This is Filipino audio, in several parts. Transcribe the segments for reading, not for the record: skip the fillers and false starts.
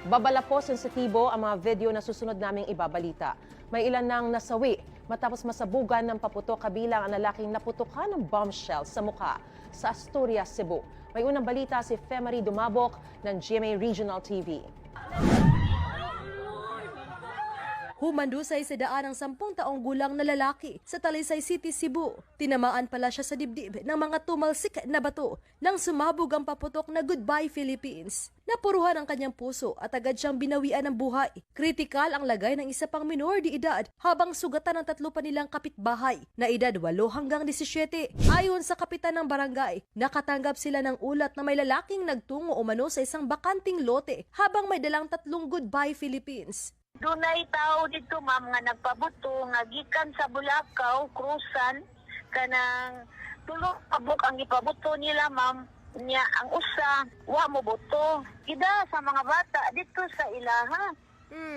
Babala po sensitibo ang mga video na susunod naming ibabalita. May ilan nang nasawi matapos masabugan ng paputok kabilang ang lalaking naputukan ng bombshell sa mukha sa Asturias, Cebu. May unang balita si Femari Dumabok ng GMA Regional TV. Humandusay sa daan ng 10 taong gulang na lalaki sa Talisay City, Cebu. Tinamaan pala siya sa dibdib ng mga tumalsik na bato nang sumabog ang paputok na Goodbye Philippines. Napuruhan ang kanyang puso at agad siyang binawian ng buhay. Kritikal ang lagay ng isa pang minor de edad habang sugatan ng 3 pa nilang kapitbahay na edad 8 hanggang 17. Ayon sa kapitan ng barangay, nakatanggap sila ng ulat na may lalaking nagtungo umano sa isang bakanting lote habang may dalang 3 Goodbye Philippines. Dunay tao dito ma'am nga nagpabuto nga gikan sa Bulacau, Crusan kanang tulo pabok ang ipabuto nila ma'am nya ang usa wa mo buto ida sa mga bata dito sa ilaha.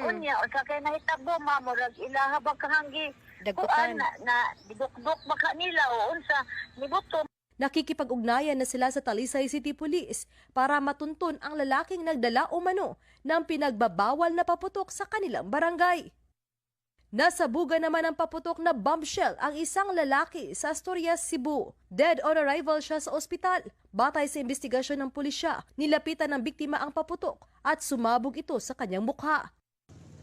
Unya usa kay nahitabo ma'am murag ilaha ba kahanggi kuan na didukdok baka nila o unsa ni buto. Nakikipag-ugnayan na sila sa Talisay City Police para matuntun ang lalaking nagdala umano ng pinagbabawal na paputok sa kanilang barangay. Nasabugan naman ang paputok na bombshell ang isang lalaki sa Asturias, Cebu. Dead on arrival siya sa ospital. Batay sa investigasyon ng pulisya, nilapitan ng biktima ang paputok at sumabog ito sa kanyang mukha.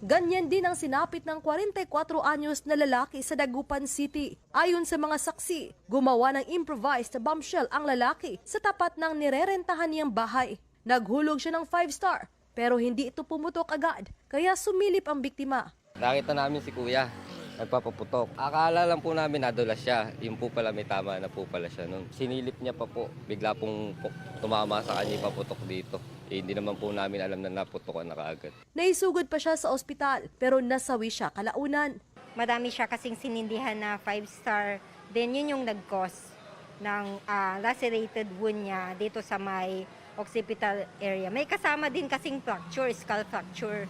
Ganyan din ang sinapit ng 44 anyos na lalaki sa Dagupan City. Ayon sa mga saksi, gumawa ng improvised bombshell ang lalaki sa tapat ng nirerentahan niyang bahay. Naghulog siya ng 5-star pero hindi ito pumutok agad kaya sumilip ang biktima. Nakita namin si kuya, nagpapaputok. Akala lang po namin nadulas siya. Yung po pala may tama na po pala siya nun. Sinilip niya pa po, bigla pong tumama sa kanya yung paputok dito. Hindi naman po namin alam na naputokan na kaagad. Naisugod pa siya sa ospital pero nasawi siya kalaunan. Madami siya kasing sinindihan na 5-star. Then yun yung nag-cause ng lacerated wound niya dito sa may occipital area. May kasama din kasing fracture, skull fracture.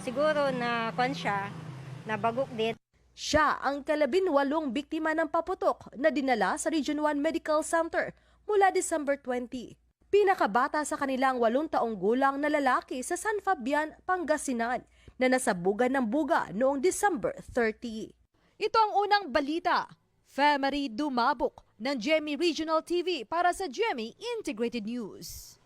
Siguro na siya, nabagok din. Siya ang ika-18 biktima ng paputok na dinala sa Region 1 Medical Center mula December 20. Pinakabata sa kanilang 8 taong gulang na lalaki sa San Fabian, Pangasinan na nasabugan ng buga noong December 30. Ito ang unang balita. Femari Dumabok ng GMA Regional TV para sa GMA Integrated News.